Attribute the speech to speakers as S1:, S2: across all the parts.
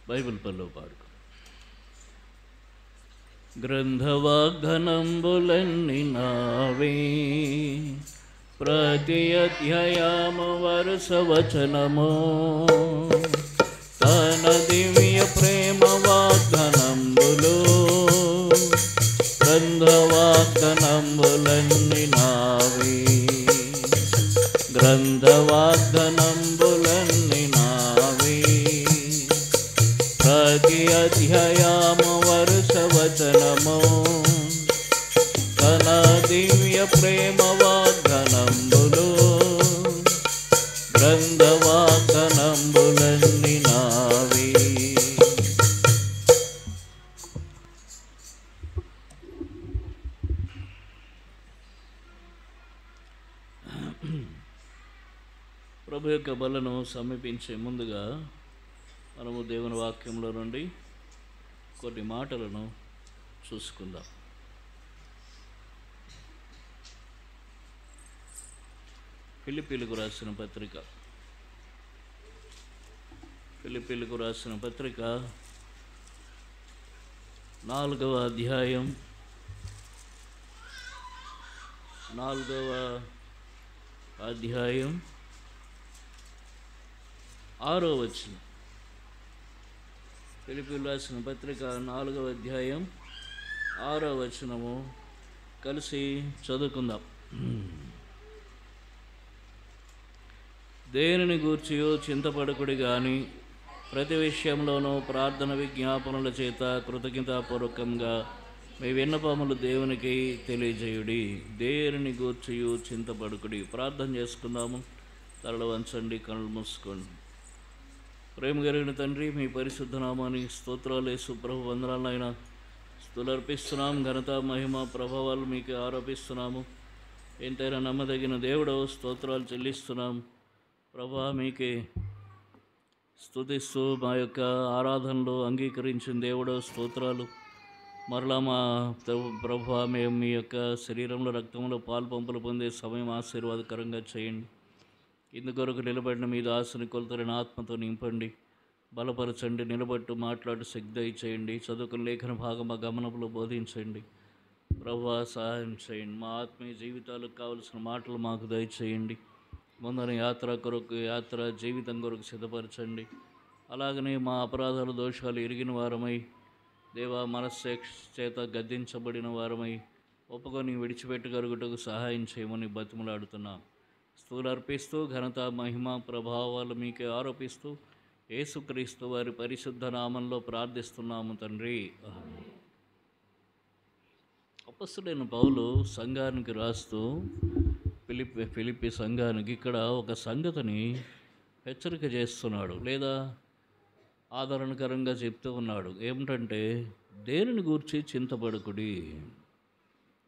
S1: Bible పనిలో పాడుకో. గ్రంథవాగ్దానంబులన్నీ నావే, ప్రతి అధ్యాయము వరుస వచనము, తన దివ్య ప్రేమ వాగ్దానంబులు. గ్రంథవాగ్దానంబులన్నీ నావే, గ్రంథవాగ్దానంబులన్నీ నావే, ప్రతి అధ్యాయము వరుస వచనము, తన దివ్య ప్రేమ వాగ్దానంబులు. గ్రంథవాగ్దానంబులన్నీ నావే. ప్రభు యొక్క బలను సమీపించే ముందుగా మనము దేవుని వాక్యంలో నుండి కొన్ని మాటలను చూసుకుందాం. ఫిలిప్పీలకు రాసిన పత్రిక 4వ అధ్యాయం 6వ వచనం. ఫిలిప్పీలకు రాసిన పత్రిక 4వ అధ్యాయం 6వ వచనము కలిసి చదువుకుందాం. దేనిని గూర్చియో చింతపడకుడి గాని ప్రతి విషయంలోనూ ప్రార్థన విజ్ఞాపనల చేత కృతజ్ఞతాపూర్వకంగా మీ విన్నపములు దేవునికి తెలియజేయుడి. దేనిని గూర్చియో చింతపడకుడి. ప్రార్థన చేసుకుందాము. తలలు వంచండి, కళ్ళు మూసుకోండి. ప్రేమ కలిగిన తండ్రి, మీ పరిశుద్ధ నామానికి స్తోత్రాలు. యేసు ప్రభు వందనాలైనా స్తుతులర్పిస్తున్నాం. ఘనత మహిమ ప్రభావాలు మీకు ఆరోపిస్తున్నాము. ఎంతైనా నమ్మదగిన దేవుడు, స్తోత్రాలు చెల్లిస్తున్నాం. ప్రభా, మీకే స్తుతిస్తూ మా యొక్క ఆరాధనలు అంగీకరించిన దేవుడు, స్తోత్రాలు. మరలా మా ప్రభా, మేము మీ యొక్క శరీరంలో రక్తంలో పాలు పంపులు పొందే సమయం ఆశీర్వాదకరంగా చేయండి. ఇందుకొరకు నిలబడిన మీ దాసుని కొలతరిన ఆత్మతో నింపండి, బలపరచండి. నిలబట్టు మాట్లాడు శక్తి దయచేయండి. చదువుకుని లేఖన భాగం మా గమనంలో బోధించండి. ప్రభువా, సహాయం చేయండి. మా ఆత్మీయ జీవితాలకు కావలసిన మాటలు మాకు దయచేయండి. ముందర యాత్ర జీవితం కొరకు సిద్ధపరచండి. అలాగనే మా అపరాధాలు దోషాలు ఎరిగిన వారమై, దేవా, మనస్సాక్షి చేత గద్దించబడిన వారమై ఒప్పుకొని విడిచిపెట్టగలుగుటకు సహాయం చేయమని బతిమలాడుతున్నాం. స్తుతులర్పిస్తూ ఘనత మహిమ ప్రభావాలు మీకే ఆరోపిస్తూ యేసుక్రీస్తు వారి పరిశుద్ధ నామంలో ప్రార్థిస్తున్నాము తండ్రి. అపొస్తలుడైన పౌలు సంఘానికి రాస్తూ ఫిలిప్పీ సంఘానికి ఇక్కడ ఒక సంగతిని హెచ్చరిక చేస్తున్నాడు, లేదా ఆదరణకరంగా చెప్తూ ఉన్నాడు. ఏమిటంటే, దేనిని గూర్చి చింతపడకుడి.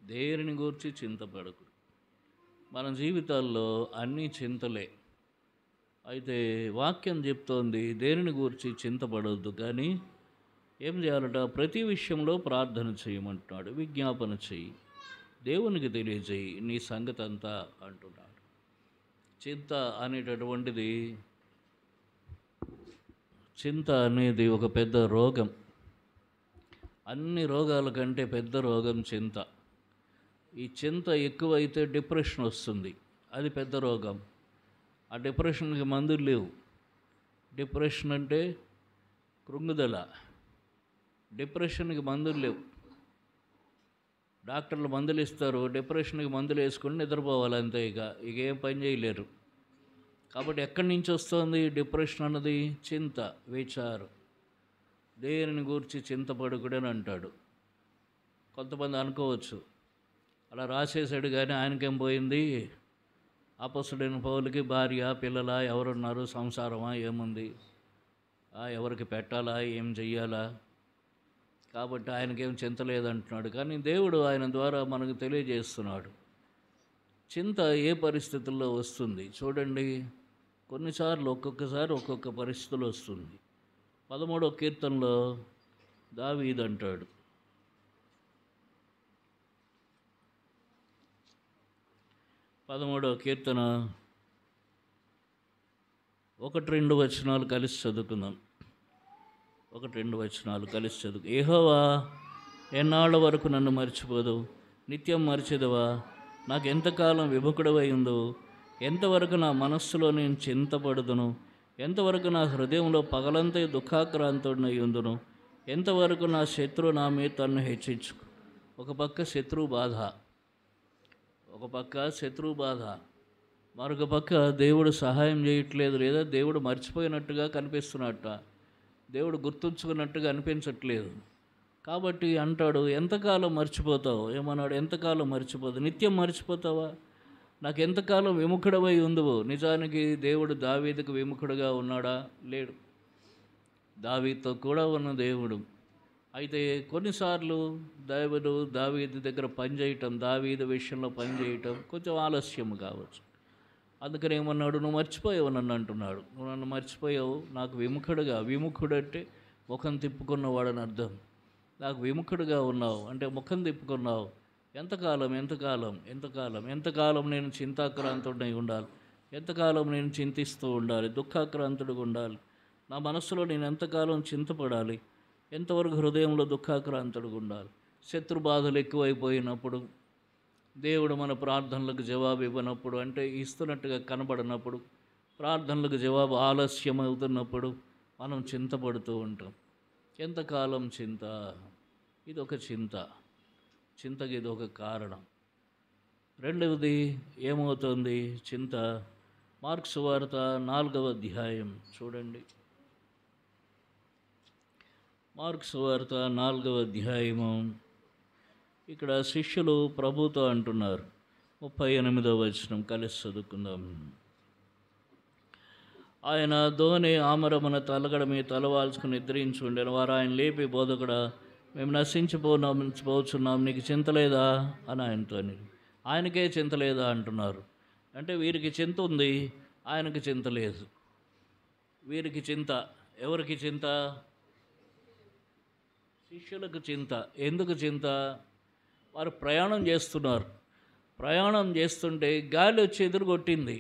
S1: దేనిని గూర్చి చింతపడకుడి. మన జీవితాల్లో అన్నీ చింతలే. అయితే వాక్యం చెప్తోంది దేనిని గూర్చి చింతపడవద్దు, కానీ ఏం చేయాలట? ప్రతి విషయంలో ప్రార్థన చేయమంటున్నాడు. విజ్ఞాపన చెయ్యి, దేవునికి తెలియజేయి నీ సంగతి అంతా అంటున్నాడు. చింత అనేది ఒక పెద్ద రోగం. అన్ని రోగాల కంటే పెద్ద రోగం చింత. ఈ చింత ఎక్కువైతే డిప్రెషన్ వస్తుంది. అది పెద్ద రోగం. ఆ డిప్రెషన్కి మందులు లేవు. డిప్రెషన్ అంటే కృంగుదల. డిప్రెషన్కి మందులు లేవు. డాక్టర్లు మందులు ఇస్తారు, డిప్రెషన్కి మందులు వేసుకొని నిద్రపోవాలి అంతే. ఇక ఏం పని చేయలేరు. కాబట్టి ఎక్కడి నుంచి వస్తుంది డిప్రెషన్ అన్నది? చింత, విచారం. దేనిని గూర్చి చింతపడకూడని అంటాడు. కొంతమంది అనుకోవచ్చు, అలా రాసేసాడు కానీ ఆయనకేం పోయింది? అపొస్తలుడైన పౌలుకి భార్య, పిల్లల ఎవరున్నారు? సంసారమా ఏముంది? ఎవరికి పెట్టాలా? ఏం చెయ్యాలా? కాబట్టి ఆయనకేం చింత లేదంటున్నాడు. కానీ దేవుడు ఆయన ద్వారా మనకు తెలియజేస్తున్నాడు చింత ఏ పరిస్థితుల్లో వస్తుంది. చూడండి, కొన్నిసార్లు ఒక్కొక్కసారి ఒక్కొక్క పరిస్థితులు వస్తుంది. 13వ కీర్తనలో దావీదు అంటాడు, 13వ కీర్తన 1-2 వచనాలు కలిసి చదువుకుందాం. ఒకటి రెండు వచనాలు కలిసి చదువు. యెహోవా, ఎన్నాళ్ళ వరకు నన్ను మర్చిపోదు? నిత్యం మరిచెదవా? నాకు ఎంతకాలం విముఖుడవై ఉందో? ఎంతవరకు నా మనస్సులో నేను చింతపడుదును? ఎంతవరకు నా హృదయంలో పగలంతా దుఃఖాక్రాంతుడనై ఉందును? ఎంతవరకు నా శత్రువు నా మీద తన్ను హెచ్చించు. ఒక పక్క శత్రువు బాధ, మరొక పక్క దేవుడు సహాయం చేయట్లేదు, లేదా దేవుడు మర్చిపోయినట్టుగా కనిపిస్తున్నట్ట, దేవుడు గుర్తుంచుకున్నట్టుగా అనిపించట్లేదు. కాబట్టి అంటాడు, ఎంతకాలం మర్చిపోతావు? ఏమన్నాడు? ఎంతకాలం మర్చిపోతావు? నిత్యం మర్చిపోతావా? నాకు ఎంతకాలం విముఖుడవై ఉందువు? నిజానికి దేవుడు దావీదుకు విముఖుడుగా ఉన్నాడా? లేడు. దావీదుతో కూడా ఉన్న దేవుడు. అయితే కొన్నిసార్లు దావీదు దగ్గర పనిచేయటం, దావీదు విషయంలో పనిచేయటం కొంచెం ఆలస్యం కావచ్చు. అందుకని ఏమన్నాడు? నువ్వు మర్చిపోయావు నన్ను అంటున్నాడు. నువ్వు నన్ను మర్చిపోయావు, నాకు విముఖుడు అంటే ముఖం తిప్పుకున్నవాడని అర్థం. నాకు విముఖుడుగా ఉన్నావు అంటే ముఖం తిప్పుకున్నావు. ఎంతకాలం నేను చింతాక్రాంతుడై ఉండాలి? ఎంతకాలం నేను చింతిస్తూ ఉండాలి? దుఃఖాక్రాంతుడిగా ఉండాలి? నా మనస్సులో నేను ఎంతకాలం చింతపడాలి? ఎంతవరకు హృదయంలో దుఃఖాక్రాంతుడిగా ఉండాలి? శత్రు బాధలు ఎక్కువైపోయినప్పుడు, దేవుడు మన ప్రార్థనలకు జవాబు ఇవ్వనప్పుడు, అంటే ఇస్తున్నట్టుగా కనబడినప్పుడు, ప్రార్థనలకు జవాబు ఆలస్యం అవుతున్నప్పుడు మనం చింతపడుతూ ఉంటాం. ఎంతకాలం చింత? ఇదొక చింతకి ఇదొక కారణం. రెండవది ఏమవుతుంది చింత? మార్కు సువార్త 4వ అధ్యాయం చూడండి. మార్కు సువార్త 4వ అధ్యాయము. ఇక్కడ శిష్యులు ప్రభుతో అంటున్నారు, 38వ వచనం కలిసి చదువుకుందాం. ఆయన ధోని ఆమరమున తలగడ మీద తలవాల్చుకుని నిద్రించి ఉండేను. వారు ఆయన లేపి, బోధకుడా, మేము నశించిపోచున్నాం, నీకు చింత లేదా అని ఆయనకే చింత లేదా అంటున్నారు. అంటే వీరికి చింత ఉంది, ఆయనకి చింత లేదు. వీరికి చింత, ఎవరికి చింత? శిష్యులకు చింత. ఎందుకు చింత? వారు ప్రయాణం ప్రయాణం చేస్తుంటే గాలి వచ్చి ఎదురుకొట్టింది.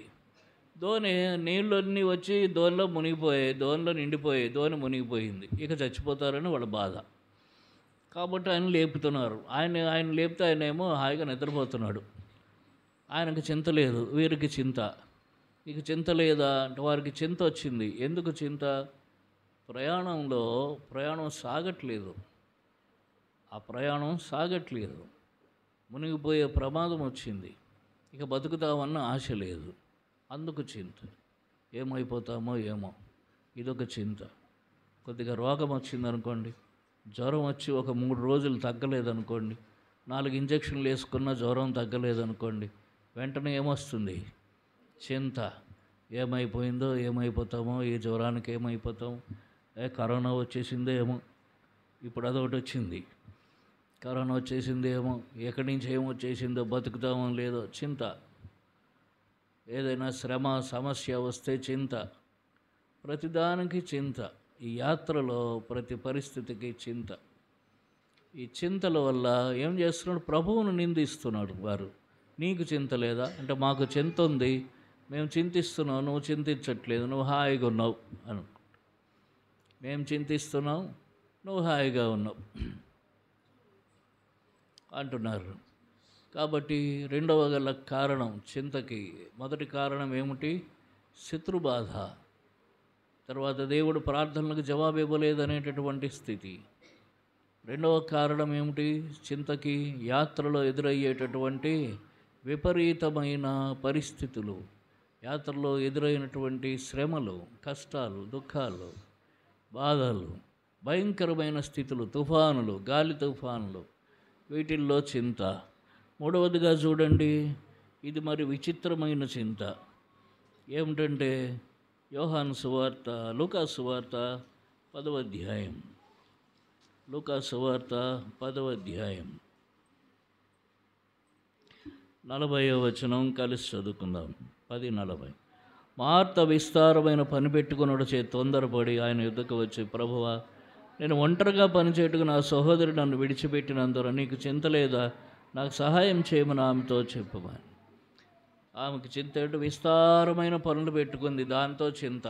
S1: నీళ్ళన్నీ వచ్చి దోనిలో మునిగిపోయాయి, దోనిలో నిండిపోయాయి, దోని మునిగిపోయింది. ఇక చచ్చిపోతారని వాళ్ళ బాధ. కాబట్టి ఆయన లేపుతున్నారు. ఆయన లేపితే ఆయన ఏమో హాయిగా నిద్రపోతున్నాడు. ఆయనకు చింత లేదు, వీరికి చింత. నీకు చింత లేదా అంటే వారికి చింత వచ్చింది. ఎందుకు చింత? ప్రయాణం సాగట్లేదు. ఆ ప్రయాణం సాగట్లేదు, మునిగిపోయే ప్రమాదం వచ్చింది. ఇక బతుకుతామన్న ఆశ లేదు, అందుకు చింత. ఏమైపోతామో ఏమో, ఇదొక చింత. కొద్దిగా రోగం వచ్చిందనుకోండి, జ్వరం వచ్చి ఒక 3 రోజులు తగ్గలేదనుకోండి, 4 ఇంజక్షన్లు వేసుకున్న జ్వరం తగ్గలేదనుకోండి, వెంటనే ఏమొస్తుంది? చింత. ఏమైపోతామో, ఈ జ్వరానికి ఏమైపోతాము, కరోనా వచ్చేసిందో ఏమో, ఇప్పుడు అదొకటి వచ్చింది, కరోనా వచ్చేసిందో ఏమో, ఎక్కడి నుంచి ఏమొచ్చేసిందో, బతుకుతామో లేదో చింత. ఏదైనా శ్రమ సమస్య వస్తే చింత. ప్రతిదానికి చింత. ఈ యాత్రలో ప్రతి పరిస్థితికి చింత. ఈ చింతల వల్ల ఏం చేస్తున్నాడు? ప్రభువును నిందిస్తున్నాడు. వారు, నీకు చింత లేదా అంటే, మాకు చింత ఉంది, మేము చింతిస్తున్నావు, నువ్వు చింతించట్లేదు, నువ్వు హాయిగా ఉన్నావు అని. మేము చింతిస్తున్నావు, నువ్వు హాయిగా ఉన్నావు అంటున్నారు. కాబట్టి రెండవ గల కారణం చింతకి, మొదటి కారణం ఏమిటి? శత్రుబాధ. తర్వాత దేవుడు ప్రార్థనలకు జవాబు ఇవ్వలేదనేటటువంటి స్థితి. రెండవ కారణం ఏమిటి చింతకి? యాత్రలో ఎదురయ్యేటటువంటి విపరీతమైన పరిస్థితులు, యాత్రలో ఎదురైనటువంటి శ్రమలు, కష్టాలు, దుఃఖాలు, బాధలు, భయంకరమైన స్థితులు, తుఫానులు, గాలి తుఫానులు, వీటిల్లో చింత. మూడవదిగా చూడండి, ఇది మరి విచిత్రమైన చింత. ఏమిటంటే యోహాను సువార్త, లూకా సువార్త 10వ అధ్యాయం. లూకా సువార్త 10వ అధ్యాయం 40వ వచనం కలిసి చదువుకుందాం. 10:40. మార్త విస్తారమైన పని పెట్టుకున్నడు చే తొందరపడి ఆయన యుద్ధకు వచ్చి, ప్రభువా, నేను ఒంటరిగా పనిచేయటకు నా సహోదరి నన్ను విడిచిపెట్టినందున నీకు చింత లేదా? నాకు సహాయం చేయమని ఆమెతో చెప్పమని. ఆమెకు చింత ఏంటో? విస్తారమైన పనులు పెట్టుకుంది, దాంతో చింత.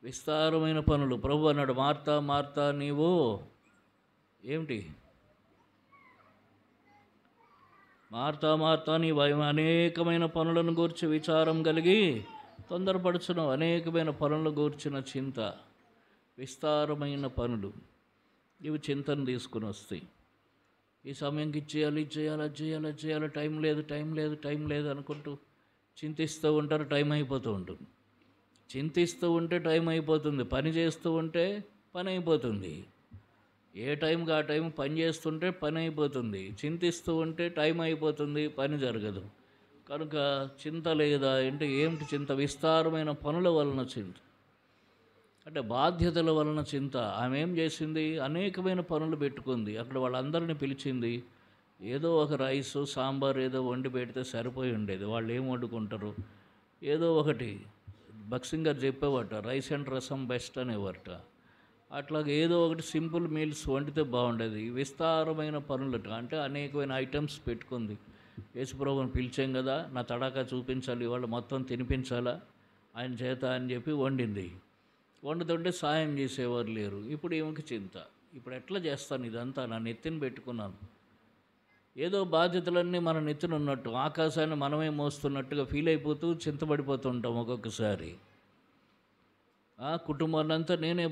S1: విస్తారమైన పనులు. ప్రభు అన్నాడు, మార్తా మార్తా నీవు ఏమిటి, మార్తా మార్తా నీవు అనేకమైన పనులను గూర్చి విచారం కలిగి తొందరపడుచున్నావు. అనేకమైన పనులను గూర్చిన చింత, విస్తారమైన పనులు, ఇవి చింతను తీసుకుని వస్తాయి. ఈ సమయంకి ఇచ్చేయాలి, ఇచ్చేయాలి, అది చేయాలి, అది చేయాలి, టైం లేదు, టైం లేదు, టైం లేదు అనుకుంటూ చింతిస్తూ ఉంటారు. టైం అయిపోతూ ఉంటుంది. చింతిస్తూ ఉంటే టైం అయిపోతుంది, పని చేస్తూ ఉంటే పని అయిపోతుంది. ఏ టైంకి ఆ టైం పని చేస్తుంటే పని అయిపోతుంది. చింతిస్తూ ఉంటే టైం అయిపోతుంది, పని జరగదు. కనుక చింత లేదా అంటే ఏమిటి చింత? విస్తారమైన పనుల వలన చింత, అంటే బాధ్యతల వలన చింత. ఆమె ఏం చేసింది? అనేకమైన పనులు పెట్టుకుంది. అక్కడ వాళ్ళందరినీ పిలిచింది. ఏదో ఒక రైసు సాంబార్ ఏదో వండి పెడితే సరిపోయి ఉండేది. వాళ్ళు ఏం వండుకుంటారు? ఏదో ఒకటి. భక్సింగ్ గారు చెప్పేవాట, రైస్ అండ్ రసం బెస్ట్ అనేవారట. అట్లాగే ఏదో ఒకటి సింపుల్ మీల్స్ వండితే బాగుండేది. విస్తారమైన పనులట, అంటే అనేకమైన ఐటమ్స్ పెట్టుకుంది. యేసుప్రభుని పిలిచాం కదా, నా తడాకా చూపించాలి, వాళ్ళు మొత్తం తినిపించాలా ఆయన చేత అని చెప్పి వండింది. వండుతుంటే సాయం చేసేవారు లేరు. ఇప్పుడు ఈమెకి చింత, ఇప్పుడు ఎట్లా చేస్తాను ఇదంతా? నా నెత్తిని పెట్టుకున్నాను. ఏదో బాధ్యతలన్నీ మన నెత్తిన ఉన్నట్టు, ఆకాశాన్ని మనమే మోస్తున్నట్టుగా ఫీల్ అయిపోతూ చింతపడిపోతుంటాం ఒక్కొక్కసారి. కుటుంబాన్నంతా నేనే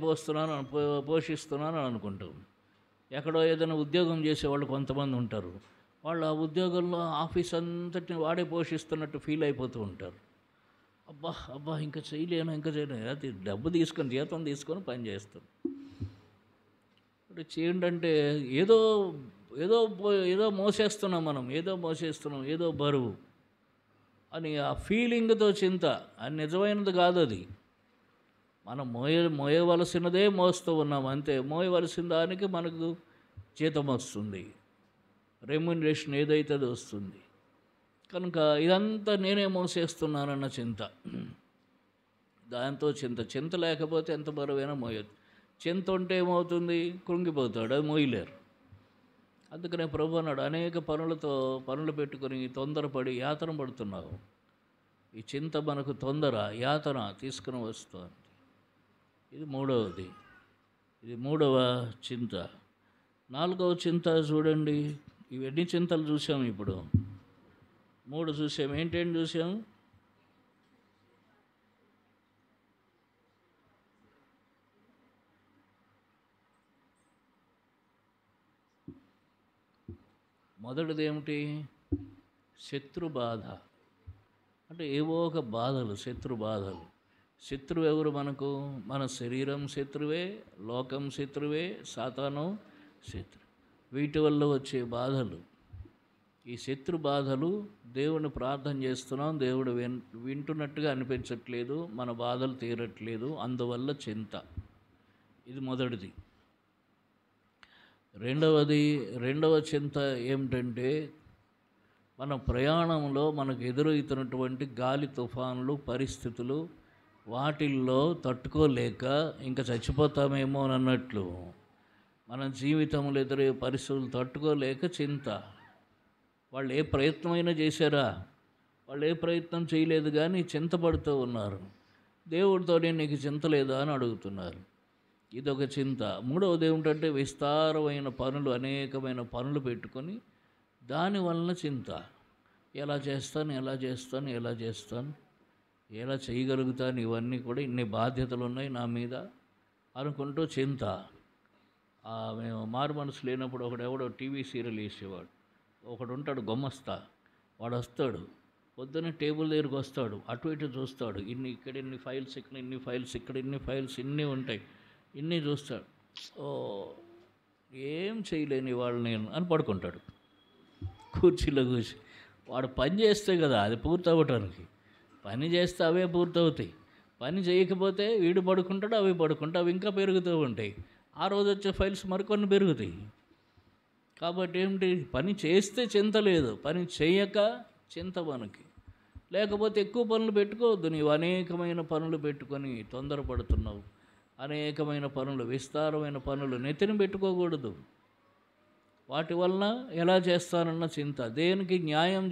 S1: పోషిస్తున్నాను అని అనుకుంటాం. ఎక్కడో ఏదైనా ఉద్యోగం చేసేవాళ్ళు కొంతమంది ఉంటారు. వాళ్ళు ఆ ఉద్యోగంలో ఆఫీస్ అంతటిని వాడే పోషిస్తున్నట్టు ఫీల్ అయిపోతూ ఉంటారు. అబ్బా అబ్బా ఇంకా చేయలేను, ఇంకా చేయలేను. అది డబ్బు తీసుకొని, జీతం తీసుకొని పని చేస్తాం. ఇప్పుడు చేయండి అంటే ఏదో ఏదో ఏదో మోసేస్తున్నాం మనం, ఏదో మోసేస్తున్నాం, ఏదో బరువు అని ఆ ఫీలింగ్తో చింత. అది నిజమైనది కాదు. అది మనం మోయవలసినదే మోస్తూ ఉన్నాం అంతే. మోయవలసిన దానికి మనకు జీతం వస్తుంది, రెమ్యునరేషన్ ఏదైతే అది వస్తుంది. కనుక ఇదంతా నేనే మోసేస్తున్నానన్న చింత, దాంతో చింత లేకపోతే ఎంత బరువైనా మోయదు. చింత ఉంటే ఏమవుతుంది? కృంగిపోతాడు, అది మోయలేరు. అందుకనే ప్రభు అన్నాడు, అనేక పనులు పెట్టుకొని తొందరపడి యాతన పడుతున్నావు. ఈ చింత మనకు తొందర, యాతన తీసుకుని వస్తుంది. ఇది మూడవది. ఇది మూడవ చింత. నాలుగవ చింత చూడండి. ఇవన్నీ చింతలు చూసాం. ఇప్పుడు 3 చూసాం. ఏంటేంటి చూసాం? మొదటిది ఏమిటి? శత్రు బాధ. అంటే ఏవో ఒక బాధలు, శత్రు బాధలు. శత్రువు ఎవరు మనకు? మన శరీరం శత్రువే, లోకం శత్రువే, సాతాను శత్రు. వీటి వల్ల వచ్చే బాధలు, ఈ శత్రు బాధలు. దేవుని ప్రార్థన చేస్తున్నాం, దేవుడు వింటున్నట్టుగా అనిపించట్లేదు, మన బాధలు తీరట్లేదు, అందువల్ల చింత. ఇది మొదటిది. రెండవ చింత ఏమిటంటే, మన ప్రయాణంలో మనకు ఎదురవుతున్నటువంటి గాలి తుఫాన్లు, పరిస్థితులు, వాటిల్లో తట్టుకోలేక ఇంకా చచ్చిపోతామేమో అన్నట్లు మన జీవితంలో ఎదురయ్యే పరిస్థితులు తట్టుకోలేక చింత. వాళ్ళు ఏ ప్రయత్నమైనా చేశారా? వాళ్ళు ఏ ప్రయత్నం చేయలేదు, కానీ చింతపడుతూ ఉన్నారు. దేవుడితోనే నీకు చింత లేదా అని అడుగుతున్నారు. ఇదొక చింత. మూడవది ఏమిటంటే, విస్తారమైన పనులు, అనేకమైన పనులు పెట్టుకొని దానివలన చింత. ఎలా చేస్తాను, ఎలా చేయగలుగుతాను, ఇవన్నీ కూడా ఇన్ని బాధ్యతలు ఉన్నాయి నా మీద అనుకుంటూ చింత. మేము మారు మనసు లేనప్పుడు ఎవడో టీవీ సీరియల్ వేసేవాడు. ఒకడు ఉంటాడు గుమస్తా, వాడు వస్తాడు పొద్దున్నే టేబుల్ దగ్గరికి వస్తాడు, అటు ఇటు చూస్తాడు. ఇక్కడ ఇన్ని ఫైల్స్, ఇక్కడ ఇన్ని ఫైల్స్, ఇక్కడ ఇన్ని ఫైల్స్, ఇన్ని ఉంటాయి, ఇన్ని చూస్తాడు. ఏం చేయలేని వాళ్ళు నేను అని పడుకుంటాడు కుర్చీలో కూర్చి. వాడు పని చేస్తే కదా అది పూర్తి అవ్వటానికి. పని చేస్తే అవే పూర్తవుతాయి. పని చేయకపోతే వీడు పడుకుంటాడు, అవి పడుకుంటాయి, అవి ఇంకా పెరుగుతూ ఉంటాయి. ఆ రోజు వచ్చే ఫైల్స్ మరికొన్ని పెరుగుతాయి. కాబట్టి ఏమిటి? పని చేస్తే చింత లేదు, పని చేయక చింత మనకి. లేకపోతే ఎక్కువ పనులు పెట్టుకోవద్దు. నీవు అనేకమైన పనులు పెట్టుకొని తొందరపడుతున్నావు. అనేకమైన పనులు, విస్తారమైన పనులు నెత్తిన పెట్టుకోకూడదు. వాటి వలన ఎలా చేస్తానన్న చింత. దేనికి న్యాయం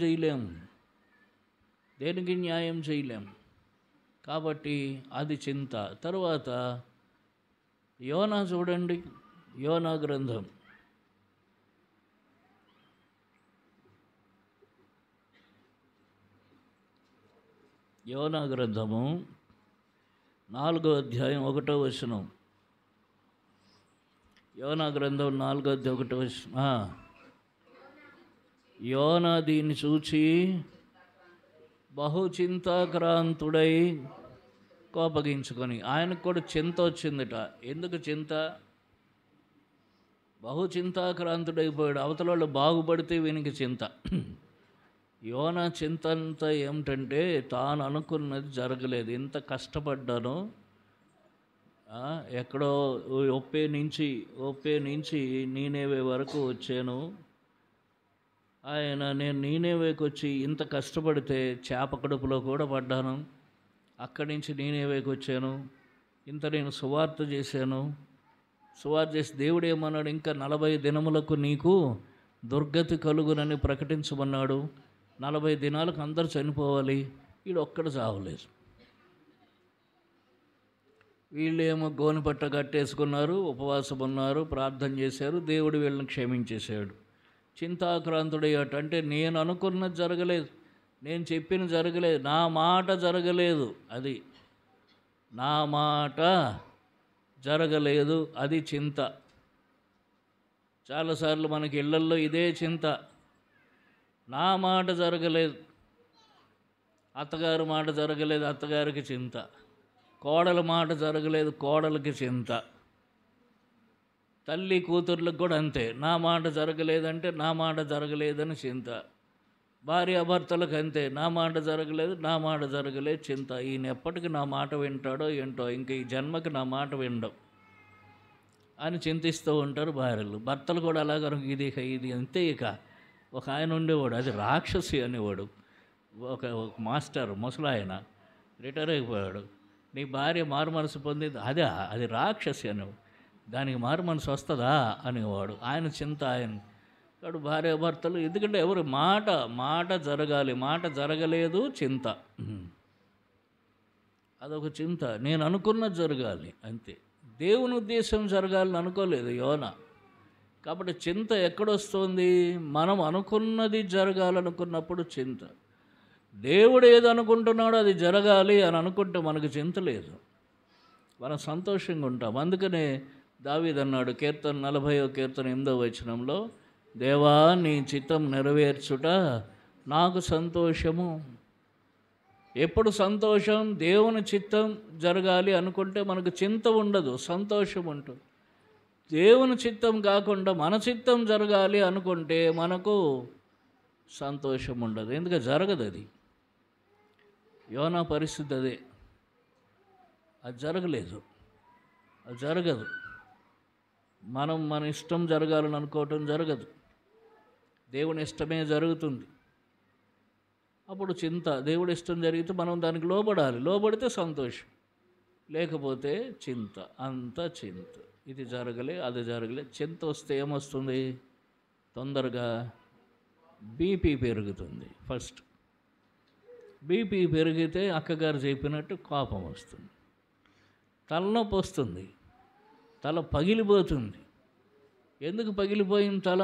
S1: చేయలేము. కాబట్టి అది చింత. తరువాత యోనా చూడండి, యోనా గ్రంథం యోనా గ్రంథము 4వ అధ్యాయం 1వ వచనం. యోనా గ్రంథం 4వ అధ్యాయం 1వ వచనం. యోనా దీన్ని చూచి బహు చింతాక్రాంతుడై కోపగించుకొని, ఆయనకు కూడా చింత వచ్చిందిట. ఎందుకు చింత? బహు చింతాక్రాంతుడైపోయాడు. అవతల వాళ్ళు బాగుపడితే వీనికి చింత. యోనా చింత అంతా ఏమిటంటే, తాను అనుకున్నది జరగలేదు. ఎంత కష్టపడ్డానో, ఎక్కడో ఒప్పే నుంచి నీనేవే వరకు వచ్చాను. నేను నీనేవేకి వచ్చి ఇంత కష్టపడితే చేప కడుపులో కూడా పడ్డాను. అక్కడి నుంచి నీనేవేకి వచ్చాను. ఇంత నేను సువార్త చేశాను. సువార్త చేసి దేవుడు ఏమన్నాడు? ఇంకా 40 దినములకు నీకు దుర్గతి కలుగునని ప్రకటించమన్నాడు. 40 దినాలకు అందరూ చనిపోవాలి. వీడు ఒక్కడు చావలేదు. వీళ్ళేమో గోనెపట్ట కట్టేసుకున్నారు, ఉపవాసం ఉన్నారు, ప్రార్థన చేశారు. దేవుడు వీళ్ళని క్షమించేశాడు. చింతాక్రాంతుడయ్యాట. అంటే నేను అనుకున్నది జరగలేదు, నేను చెప్పిన జరగలేదు, నా మాట జరగలేదు. అది నా మాట జరగలేదు, అది చింత. చాలాసార్లు మనకి ఇళ్లల్లో ఇదే చింత. నా మాట జరగలేదు, అత్తగారి మాట జరగలేదు, అత్తగారికి చింత. కోడల మాట జరగలేదు, కోడలికి చింత. తల్లి కూతుర్లకు కూడా అంతే. నా మాట జరగలేదంటే నా మాట జరగలేదని చింత. భార్యాభర్తలకు అంతే. నా మాట జరగలేదు, నా మాట జరగలేదు, చింత. ఈయన ఎప్పటికి నా మాట వింటాడో ఏంటో, ఇంక ఈ జన్మకి నా మాట వినడం అని చింతిస్తూ ఉంటారు భార్యలు. భర్తలు కూడా అలాగ ఇది అంతే. ఇక ఒక ఆయన ఉండేవాడు, అది రాక్షసి అనేవాడు. ఒక మాస్టర్ ముసలాయన రిటైర్ అయిపోయాడు. నీ భార్య మారు మనసు పొందింది, అది రాక్షసి అనేవాడు. దానికి మారు మనసు వస్తుందా అనేవాడు. ఆయన చింత ఆయన. కాబట్టి భార్యాభర్తలు, ఎందుకంటే ఎవరు మాట జరగాలి, మాట జరగలేదు, చింత. అదొక చింత. నేను అనుకున్నది జరగాలి అంతే. దేవుని ఉద్దేశం జరగాలని అనుకోలేదు యోనా. కాబట్టి చింత ఎక్కడొస్తుంది? మనం అనుకున్నది జరగాలనుకున్నప్పుడు చింత. దేవుడు ఏది అనుకుంటున్నాడో అది జరగాలి అని అనుకుంటే మనకు చింత లేదు, మనం సంతోషంగా ఉంటాం. అందుకనే దావీదు అన్నాడు కీర్తన 40వ కీర్తన 8వ వచనంలో, దేవా నీ చిత్తం నెరవేర్చుట నాకు సంతోషము. ఎప్పుడు సంతోషం? దేవుని చిత్తం జరగాలి అనుకుంటే మనకు చింత ఉండదు, సంతోషం ఉంటుంది. దేవుని చిత్తం కాకుండా మన చిత్తం జరగాలి అనుకుంటే మనకు సంతోషం ఉండదు. ఎందుకంటే జరగదు. అది యోనా పరిస్థితి అదే. అది జరగలేదు, అది జరగదు. మన ఇష్టం జరగాలని అనుకోవటం జరగదు, దేవుని ఇష్టమే జరుగుతుంది. అప్పుడు చింత. దేవుడి ఇష్టం జరిగితే మనం దానికి లోబడాలి, లోబడితే సంతోషం, లేకపోతే చింత. అంత చింత. ఇది జరగలే, అది జరగలే. చింత వస్తే ఏమొస్తుంది? తొందరగా బీపీ పెరుగుతుంది. ఫస్ట్ బీపీ పెరిగితే అక్కగారు చెప్పినట్టు కోపం వస్తుంది, తలనొప్పి వస్తుంది, తల పగిలిపోతుంది. ఎందుకు పగిలిపోయింది తల?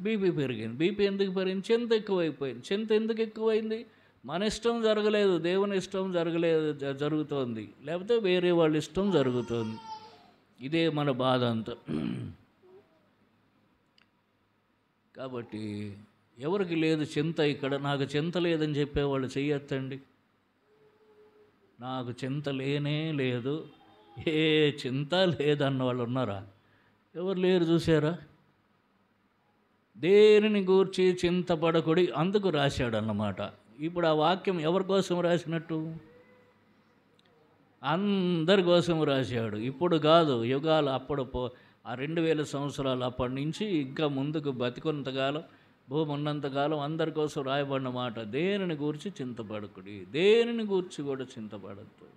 S1: బీపీ పెరిగింది. బీపీ ఎందుకు పెరిగింది? చింత ఎక్కువైపోయింది. చింత ఎందుకు ఎక్కువైంది? మన ఇష్టం జరగలేదు, దేవుని ఇష్టం జరుగుతోంది, లేకపోతే వేరే వాళ్ళ ఇష్టం జరుగుతోంది. ఇదే మన బాధ అంతా. కాబట్టి ఎవరికి లేదు చింత ఇక్కడ? నాకు చింత లేదని చెప్పేవాళ్ళు చెయ్యొద్దండి. నాకు చింత లేనే లేదు, ఏ చింత లేదన్న వాళ్ళు ఉన్నారా? ఎవరు లేరు. చూసారా? దేనిని గూర్చి చింతపడకుడి అందుకు రాశాడు అన్నమాట. ఇప్పుడు ఆ వాక్యం ఎవరి కోసం రాసినట్టు? అందరి కోసం రాశాడు. ఇప్పుడు కాదు, యుగాలు అప్పుడు ఆ 2000 సంవత్సరాలు అప్పటి నుంచి ఇంకా ముందుకు బతికున్నంతకాలం, భూమి ఉన్నంతకాలం అందరి కోసం రాయబడిన మాట. దేనిని గూర్చి చింతపడకుడి, దేనిని గూర్చి కూడా చింతపడద్దు.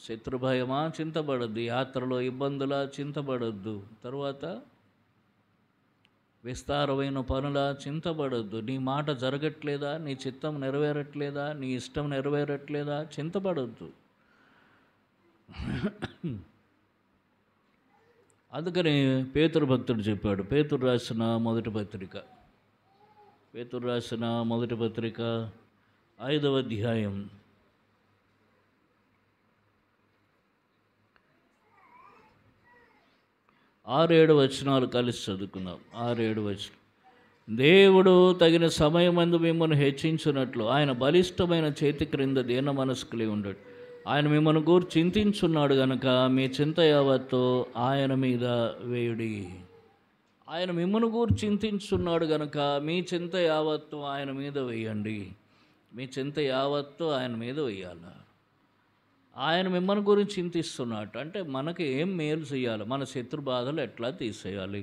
S1: శత్రుభయమా? చింతపడద్దు. యాత్రలో ఇబ్బందులా? చింతపడద్దు. తర్వాత విస్తారమైన పనులా? చింతపడద్దు. నీ మాట జరగట్లేదా? నీ చిత్తం నెరవేరట్లేదా? నీ ఇష్టం నెరవేరట్లేదా? చింతపడద్దు. అందుకని పేతురు భక్తుడు చెప్పాడు, పేతురు రాసిన మొదటి పత్రిక 5వ అధ్యాయం 6-7 వచనాలు కలిసి చదువుకుందాం. 6-7 వచనం. దేవుడు తగిన సమయమందు మిమ్మల్ని హెచ్చించున్నట్లు ఆయన బలిష్టమైన చేతి క్రింద దీన మనస్కులై ఉండడు. ఆయన మిమ్మల్ని గూర్చి చింతించున్నాడు గనక మీ చింత యావత్తు ఆయన మీద వేయుడి. ఆయన మిమ్మల్ని గూర్చి చింతించున్నాడు గనక మీ చింత యావత్తు ఆయన మీద వేయండి. మీ చింత యావత్తు ఆయన మీద వేయాల. ఆయన మిమ్మల్ని గురించి చింతిస్తున్నట్టు అంటే మనకి ఏం మేలు చేయాలి, మన శత్రు బాధలు ఎట్లా తీసేయాలి,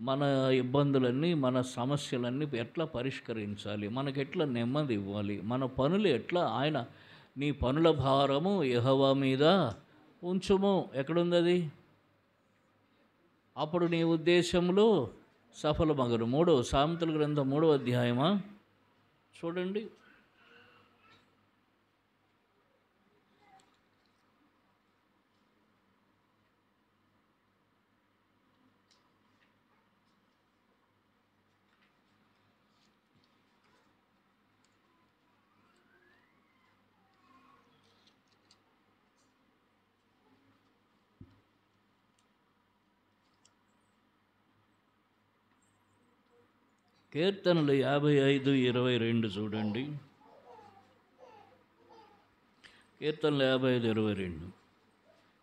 S1: మన ఇబ్బందులన్నీ మన సమస్యలన్నీ ఎట్లా పరిష్కరించాలి, మనకి ఎట్లా నెమ్మది ఇవ్వాలి, మన పనులు ఎట్లా ఆయన నీ పనుల భారము యెహోవా మీద ఉంచుము. ఎక్కడుంది అది? అప్పుడు నీ ఉద్దేశములు సఫలమగును. 3 సామెతల గ్రంథం 3వ అధ్యాయమా చూడండి. కీర్తనలు 55:22 చూడండి. కీర్తనలు 55:22.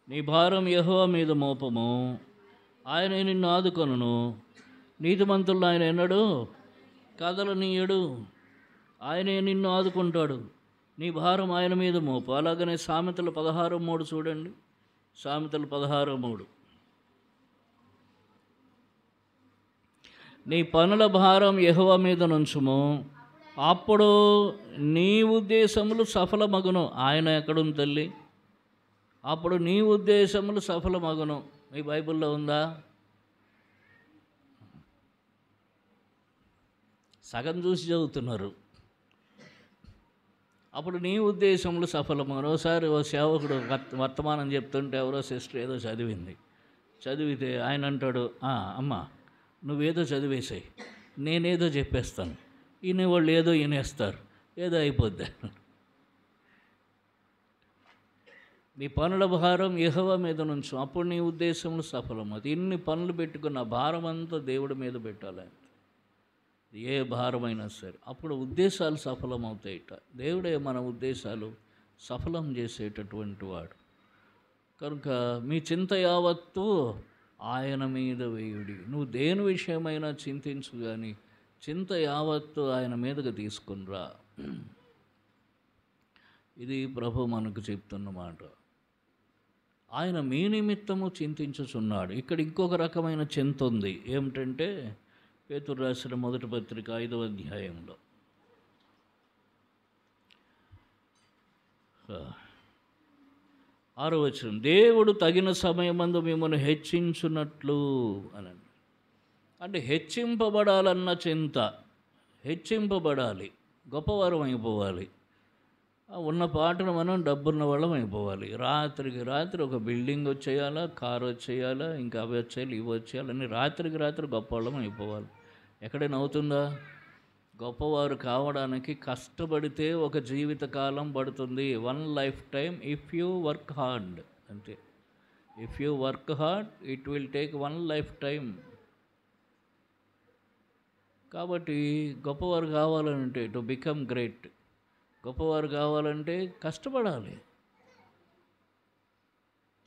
S1: నీ భారం యెహోవా మీద మోపము, ఆయన నిన్ను ఆదుకొనును. నీతిమంతులను ఆయన ఎన్నడూ కదలనీయడు. ఆయనే నిన్ను ఆదుకుంటాడు. నీ భారం ఆయన మీద మోపు. అలాగనే సామెతలు 16:3 చూడండి. సామెతలు 16:3. నీ పనుల భారం యెహోవా మీద నుంచుము, అప్పుడు నీ ఉద్దేశములు సఫలమగును. ఆయన ఎక్కడుంది తల్లి? అప్పుడు నీ ఉద్దేశములు సఫలమగును. మీ బైబిల్లో ఉందా? సగం చూసి చదువుతున్నారు. అప్పుడు నీ ఉద్దేశములు సఫలమగును. ఒకసారి ఓ సేవకుడు వర్తమానం చెప్తుంటే ఎవరో సిస్టర్ ఏదో చదివితే ఆయన అంటాడు, అమ్మ నువ్వేదో చదివేసాయి, నేనేదో చెప్పేస్తాను, వినేవాళ్ళు ఏదో వినేస్తారు, ఏదో అయిపోద్ది. నీ పనుల భారం యెహోవా మీద నుంచు, అప్పుడు నీ ఉద్దేశములు సఫలమవుతుంది. ఇన్ని పనులు పెట్టుకున్న భారం అంతా దేవుడి మీద పెట్టాలి. ఏ భారమైనా సరే అప్పుడు ఉద్దేశాలు సఫలమవుతాయిట. దేవుడే మన ఉద్దేశాలు సఫలం చేసేటటువంటి వాడు కనుక మీ చింత యావత్తు ఆయన మీద వేయుడి. నువ్వు దేని విషయమైనా చింతించు, కానీ చింత యావత్తు ఆయన మీదకి తీసుకునిరా. ఇది ప్రభు మనకు చెప్తున్నమాట. ఆయన మీ నిమిత్తము చింతించుచున్నాడు. ఇక్కడ ఇంకొక రకమైన చింత ఉంది. ఏమిటంటే పేతురు రాసిన మొదటి పత్రిక 5వ అధ్యాయంలో 6వ వచనం. దేవుడు తగిన సమయమందు మిమ్మల్ని హెచ్చించున్నట్లు అని అంటే హెచ్చింపబడాలన్న చింత. హెచ్చింపబడాలి, గొప్పవారం అయిపోవాలి. ఉన్న పాటను మనం డబ్బున్న వాళ్ళం అయిపోవాలి. రాత్రికి రాత్రి ఒక బిల్డింగ్ వచ్చేయాలా, కారు వచ్చేయాలా, ఇంకా అవి వచ్చేయాలి, ఇవి వచ్చేయాలి, అన్నీ రాత్రికి రాత్రి గొప్పవాళ్ళం అయిపోవాలి. ఎక్కడైనా అవుతుందా? గొప్పవారు కావడానికి కష్టపడితే ఒక జీవితకాలం పడుతుంది. 1 life time if you work hard. అంతే. If you work hard it will take 1 life time. కాబట్టి గొప్పవారు కావాలంటే, టు బికమ్ గ్రేట్, గొప్పవారు కావాలంటే కష్టపడాలి.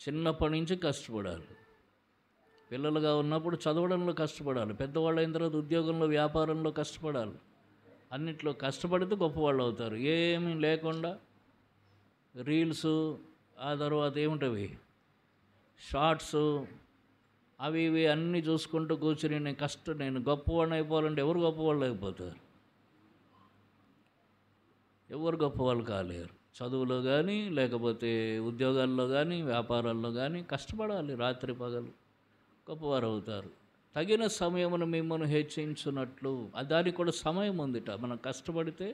S1: చిన్నప్పటి నుంచి కష్టపడాలి. పిల్లలుగా ఉన్నప్పుడు చదవడంలో కష్టపడాలి. పెద్దవాళ్ళు అయిన తర్వాత ఉద్యోగంలో, వ్యాపారంలో కష్టపడాలి. అన్నిట్లో కష్టపడితే గొప్పవాళ్ళు అవుతారు. ఏమీ లేకుండా రీల్స్, ఆ తర్వాత ఏముంటవి షార్ట్స్, అవి ఇవి అన్నీ చూసుకుంటూ కూర్చుని నేను గొప్పవాడిని అయిపోవాలంటే ఎవరు గొప్పవాళ్ళు అయిపోతారు? ఎవరు గొప్పవాళ్ళు కాలేరు. చదువులో కానీ, లేకపోతే ఉద్యోగాల్లో కానీ, వ్యాపారాల్లో కానీ కష్టపడాలి. రాత్రి పగలు గొప్పవారు అవుతారు. తగిన సమయమును మిమ్మల్ని హెచ్చించున్నట్లు. దానికి కూడా సమయం ఉందిట. మనం కష్టపడితే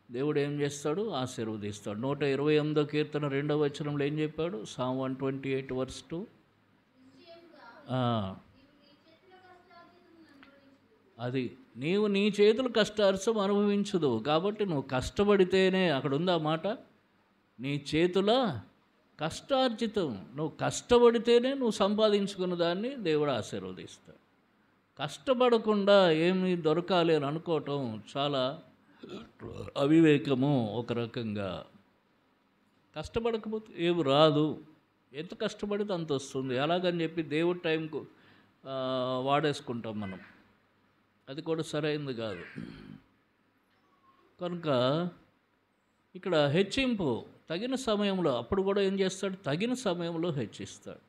S1: దేవుడు ఏం చేస్తాడు? ఆశీర్వదిస్తాడు. 128వ కీర్తన 2వ వచనంలో ఏం చెప్పాడు? Psalm 128 verse 2. అది నీవు నీ చేతుల కష్టార్జం అనుభవించదు. కాబట్టి నువ్వు కష్టపడితేనే, అక్కడ ఉంది ఆ మాట, నీ చేతుల కష్టార్జితం, నువ్వు కష్టపడితేనే నువ్వు సంపాదించుకున్న దాన్ని దేవుడు ఆశీర్వదిస్తాడు. కష్టపడకుండా ఏమి దొరకాలి అని అనుకోవటం చాలా అవివేకము. ఒక రకంగా కష్టపడకపోతే ఏమి రాదు. ఎంత కష్టపడితే అంత వస్తుంది. అలాగని చెప్పి దేవుడి టైంకు వాడేసుకుంటాం మనం. అది కూడా సరైనది కాదు. కనుక ఇక్కడ హెచ్చింపు తగిన సమయంలో, అప్పుడు కూడా ఏం చేస్తాడు? తగిన సమయంలో హెచ్చిస్తాడు.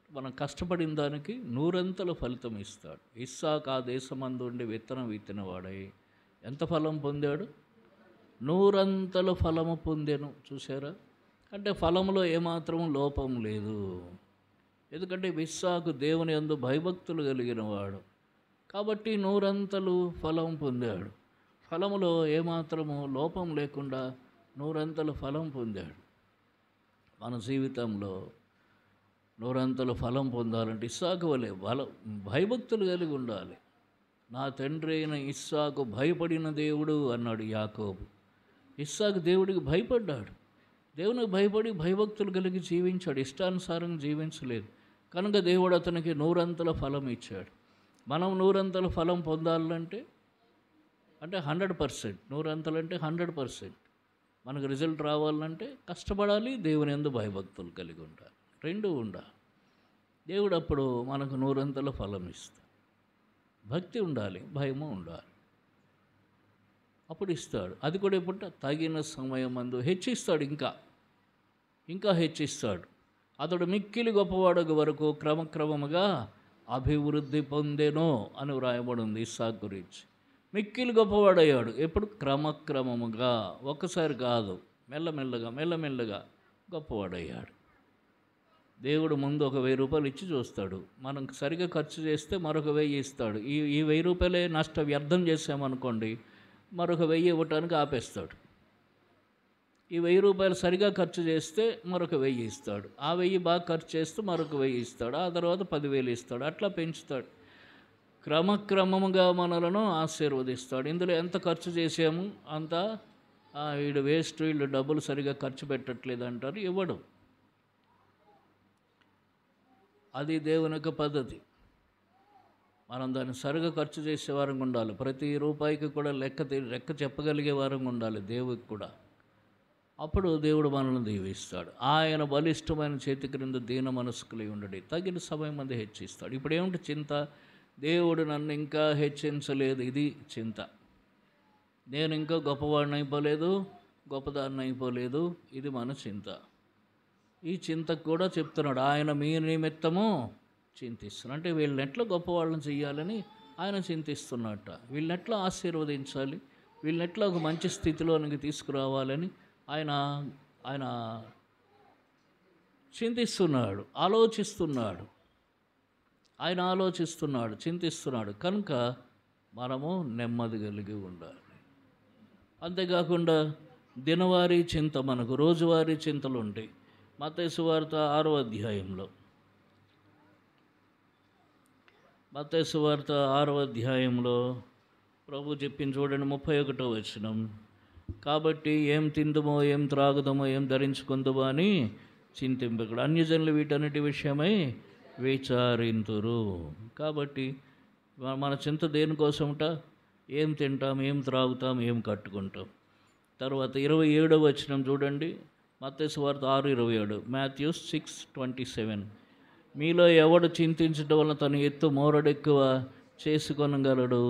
S1: మనం కష్టపడిన దానికి నూరంతల ఫలితం ఇస్తాడు. ఇస్సాకు ఆ దేశమందు ఉండి విత్తనం విత్తినవాడై ఎంత ఫలం పొందాడు? నూరంతల ఫలము పొందెను. చూసారా? అంటే ఫలంలో ఏమాత్రం లోపం లేదు. ఎందుకంటే ఇస్సాకు దేవుని యందు భయభక్తులు కలిగిన వాడు కాబట్టి నూరంతలు ఫలం పొందాడు. ఫలములో ఏమాత్రము లోపం లేకుండా నూరంతల ఫలం పొందాడు. మన జీవితంలో నూరంతల ఫలం పొందాలంటే ఇస్సాకు వలె భయభక్తులు కలిగి ఉండాలి. నా తండ్రి అయిన ఇస్సాకు భయపడిన దేవుడు అన్నాడు యాకోబు. ఇస్సాకు దేవుడికి భయపడ్డాడు. దేవునికి భయపడి భయభక్తులు కలిగి జీవించాడు. ఇష్టానుసారం జీవించలేదు. కనుక దేవుడు అతనికి నూరంతల ఫలం ఇచ్చాడు. మనం నూరంతల ఫలం పొందాలంటే 100%, నూరంతలంటే 100%. మనకు రిజల్ట్ రావాలంటే కష్టపడాలి, దేవుని యందు భయభక్తులు కలిగి ఉండాలి. రెండూ ఉండాలి. దేవుడు అప్పుడు మనకు నూరంతల ఫలం ఇస్తాడు. భక్తి ఉండాలి, భయము ఉండాలి, అప్పుడు ఇస్తాడు. అది కూడా ఇప్పుడు తగిన సమయం అందు హెచ్చిస్తాడు. ఇంకా హెచ్చిస్తాడు. అతడు మిక్కిలి గొప్పవాడగు వరకు క్రమక్రమముగా అభివృద్ధి పొందెను అని వ్రాయబడి ఉంది ఇస్సాకు గురించి. మిక్కిలి గొప్పవాడయ్యాడు. ఎప్పుడు? క్రమక్రమముగా, ఒక్కసారి కాదు, మెల్లమెల్లగా గొప్పవాడయ్యాడు. దేవుడు ముందు ఒక 1000 రూపాయలు ఇచ్చి చూస్తాడు. మనం సరిగా ఖర్చు చేస్తే మరొక 1000 ఇస్తాడు. ఈ 1000 రూపాయలే వ్యర్థం చేసామనుకోండి, మరొక 1000 ఇవ్వటానికి ఆపేస్తాడు. ఈ 1000 రూపాయలు సరిగా ఖర్చు చేస్తే మరొక 1000 ఇస్తాడు. ఆ 1000 బాగా ఖర్చు చేస్తే మరొక 1000 ఇస్తాడు. ఆ తర్వాత 10,000 ఇస్తాడు. అట్లా పెంచుతాడు. క్రమక్రమముగా మనలను ఆశీర్వదిస్తాడు. ఇందులో ఎంత ఖర్చు చేసాము అంత వీడు వేస్ట్, వీళ్ళు డబ్బులు సరిగా ఖర్చు పెట్టట్లేదు అంటారు, ఇవ్వడు. అది దేవుని యొక్క పద్ధతి. మనం దాన్ని సరిగా ఖర్చు చేసే వారంగా ఉండాలి. ప్రతి రూపాయికి కూడా లెక్క చెప్పగలిగే వారంగా ఉండాలి దేవుడికి కూడా. అప్పుడు దేవుడు మనల్ని దీవిస్తాడు. ఆయన బలిష్టమైన చేతి క్రింద దీన మనస్కులై ఉండడి తగిన సమయం మంది హెచ్చిస్తాడు. ఇప్పుడు ఏమిటి చింత? దేవుడు నన్ను ఇంకా హెచ్చించలేదు, ఇది చింత. నేను ఇంకా గొప్పవాడిని అయిపోలేదు, గొప్పదాన్ని అయిపోలేదు, ఇది మన చింత. ఈ చింతకు కూడా చెప్తున్నాడు, ఆయన మీ నిమిత్తము చింతిస్తున్నాడు. అంటే వీళ్ళని ఎట్లా గొప్పవాళ్ళని చెయ్యాలని ఆయన చింతిస్తున్నట్ట. వీళ్ళని ఎట్లా ఆశీర్వదించాలి, వీళ్ళని ఎట్లా ఒక మంచి స్థితిలోనికి తీసుకురావాలని ఆయన చింతిస్తున్నాడు, ఆలోచిస్తున్నాడు. ఆయన ఆలోచిస్తున్నాడు, చింతిస్తున్నాడు. కనుక మనము నెమ్మది కలిగి ఉండాలి. అంతేకాకుండా దినవారీ చింత, మనకు రోజువారీ చింతలు ఉంటాయి. మత్తయి సువార్త 6వ అధ్యాయంలో, మత్తయి సువార్త 6వ అధ్యాయంలో ప్రభు చెప్పింది చూడండి, 31వ వచనం. కాబట్టి ఏం తిందుమో, ఏం త్రాగుదమో, ఏం ధరించుకుందుమో అని చింతింపకుడు, అన్యజనులు వీటన్నిటి విషయమై విచారింతురు. కాబట్టి మన చింత దేనికోసమట? ఏం తింటాం, ఏం త్రాగుతాం, ఏం కట్టుకుంటాం. తర్వాత 27వ వచనం చూడండి, మత్తయి సువార్త 6:27, మాథ్యూ 6:27. మీలో ఎవడు చింతించడం వలన తన ఎత్తు మోరడెక్కువ చేసుకొనగలడు.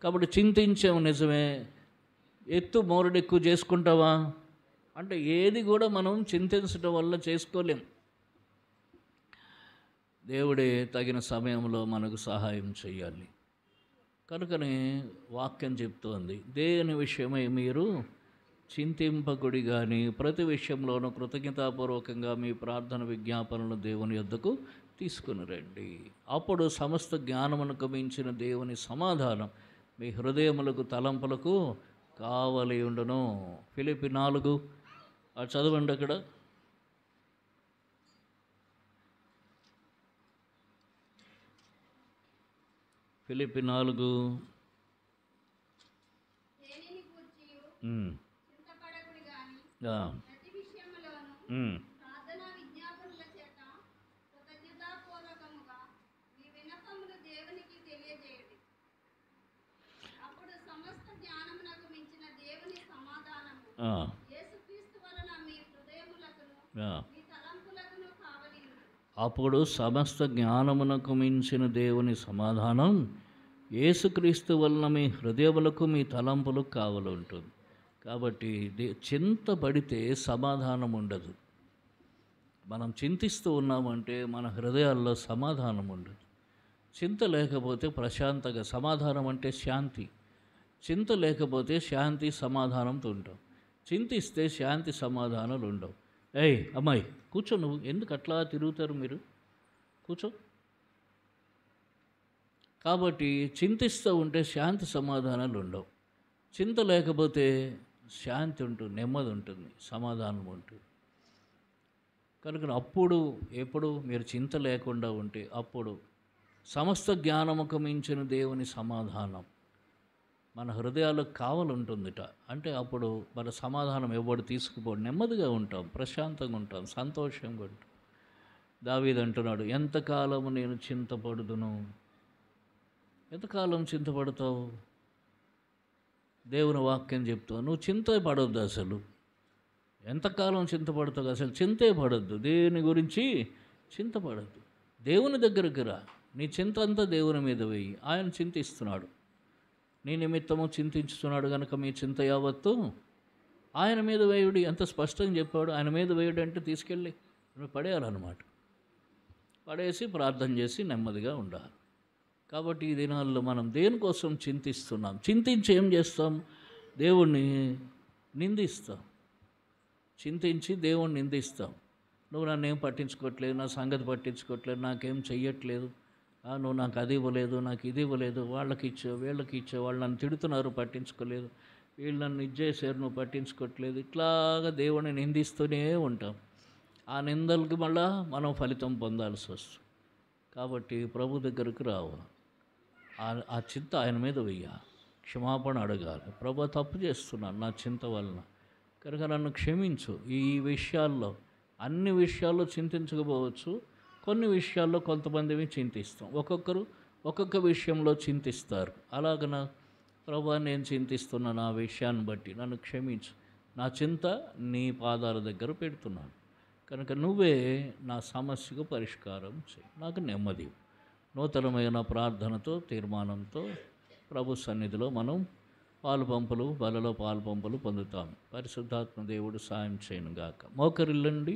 S1: కాబట్టి చింతించాము నిజమే, ఎత్తు మోరడెక్కువ చేసుకుంటావా అంటే ఏది కూడా మనం చింతించడం వల్ల చేసుకోలేం. దేవుడే తగిన సమయంలో మనకు సహాయం చేయాలి. కనుకనే వాక్యం చెప్తోంది, దేని విషయమై మీరు చింతింపకుడి కానీ ప్రతి విషయంలోనూ కృతజ్ఞతాపూర్వకంగా మీ ప్రార్థన విజ్ఞాపనలను దేవుని యొద్దకు తీసుకుని రండి. అప్పుడు సమస్త జ్ఞానమునకు మించిన దేవుని సమాధానం మీ హృదయములకు తలంపులకు కావలి ఉండును. ఫిలిప్పి 4 అది చదవండి అక్కడ. ఫిలిప్పి 4
S2: దేనిని గూర్చియు
S1: ఉమ్,
S2: చింతపడకుడి గాని
S1: ఆ,
S2: ప్రతి విషయములోను
S1: ఉమ్,
S2: ప్రార్థన విజ్ఞాపనల చేత కృతజ్ఞతాపూర్వకముగా మీ విన్నపములు దేవునికి తెలియజేయుడి. అప్పుడు సమస్త జ్ఞానమునకు మించిన దేవుని సమాధానము
S1: ఆ,
S2: యేసుక్రీస్తు వలన మీ హృదయములకును
S1: ఆ.
S2: మీ తలంపులకును కావలి ఉండును.
S1: అప్పుడు సమస్త జ్ఞానమునకు మించిన దేవుని సమాధానం యేసుక్రీస్తు వలన మీ హృదయములకు మీ తలంపులు కావలి ఉంటుంది. కాబట్టి చింతపడితే సమాధానం ఉండదు. మనం చింతిస్తూ ఉన్నామంటే మన హృదయాల్లో సమాధానం ఉండదు. చింత లేకపోతే ప్రశాంతంగా, సమాధానం అంటే శాంతి. చింత లేకపోతే శాంతి సమాధానంతో ఉంటాం. చింతిస్తే శాంతి సమాధానాలు ఉండవు. ఏయ్ అమ్మాయి కూర్చో, నువ్వు ఎందుకు అట్లా తిరుగుతారు మీరు, కూర్చో. కాబట్టి చింతిస్తూ ఉంటే శాంతి సమాధానాలు ఉండవు. చింత లేకపోతే శాంతి ఉంటుంది, నెమ్మది ఉంటుంది, సమాధానం ఉంటుంది. కనుక అప్పుడు ఎప్పుడు మీరు చింత లేకుండా ఉంటే అప్పుడు సమస్త జ్ఞానముకు మించిన దేవుని సమాధానం మన హృదయాలకు కావాలంటుందిట. అంటే అప్పుడు మన సమాధానం ఎవడు తీసుకుపోడు, నెమ్మదిగా ఉంటాం, ప్రశాంతంగా ఉంటాం, సంతోషంగా ఉంటాం. దావీదు అంటున్నాడు, ఎంతకాలము నేను చింతపడుదును. ఎంతకాలం చింతపడతావు? దేవుని వాక్యం చెప్తావు, నువ్వు చింత పడొద్దు. అసలు ఎంతకాలం చింతపడతావు? అసలు చింతే పడొద్దు, దేని గురించి చింతపడద్దు. దేవుని దగ్గరికి రా, నీ చింత అంతా దేవుని మీద వేయి. ఆయన చింతిస్తున్నాడు, నీ నిమిత్తము చింతించుతున్నాడు కనుక మీ చింత యావత్తు ఆయన మీద వేయుడి. ఎంత స్పష్టంగా చెప్పాడు. ఆయన మీద వేయుడు అంటే తీసుకెళ్ళి పడేయాలన్నమాట. పడేసి ప్రార్థన చేసి నెమ్మదిగా ఉండాలి. కాబట్టి ఈ దినాల్లో మనం దేనికోసం చింతిస్తున్నాం? చింతించి ఏం చేస్తాం? దేవుణ్ణి నిందిస్తాం. చింతించి దేవుణ్ణి నిందిస్తాం. నువ్వు నన్ను ఏం పట్టించుకోవట్లేదు, నా సంగతి పట్టించుకోవట్లేదు, నాకేం చెయ్యట్లేదు, నువ్వు నాకు అది ఇవ్వలేదు, నాకు ఇది ఇవ్వలేదు, వాళ్ళకి ఇచ్చావు, వీళ్ళకి ఇచ్చావు, వాళ్ళు నన్ను తిడుతున్నారు, పట్టించుకోలేదు, వీళ్ళు నన్ను ఇచ్చేసారు, నువ్వు పట్టించుకోవట్లేదు. ఇట్లాగా దేవుణ్ణి నిందిస్తూనే ఉంటాం. ఆ నిందలకి మళ్ళా మనం ఫలితం పొందాల్సి వస్తుంది. కాబట్టి ప్రభు దగ్గరకు రావాలి. ఆ చింత ఆయన మీద వెయ్యాలి, క్షమాపణ అడగాలి. ప్రభు తప్పు చేస్తున్నాను నా చింత వలన, కనుక నన్ను క్షమించు. ఈ విషయాల్లో అన్ని విషయాల్లో చింతించకపోవచ్చు, కొన్ని విషయాల్లో కొంతమందిని చింతిస్తాం. ఒక్కొక్కరు ఒక్కొక్క విషయంలో చింతిస్తారు. అలాగన ప్రభు నేను చింతిస్తున్న నా విషయాన్ని బట్టి నన్ను క్షమించు, నా చింత నీ పాదాల దగ్గర పెడుతున్నాను, కనుక నువ్వే నా సమస్యకు పరిష్కారం చేయి, నాకు నెమ్మది. నూతనమైన ప్రార్థనతో తీర్మానంతో ప్రభు సన్నిధిలో మనం బలలో పాలు పంపులు పొందుతాం. పరిశుద్ధాత్మ దేవుడు సాయం చేయను గాక. మోకరిల్లండి.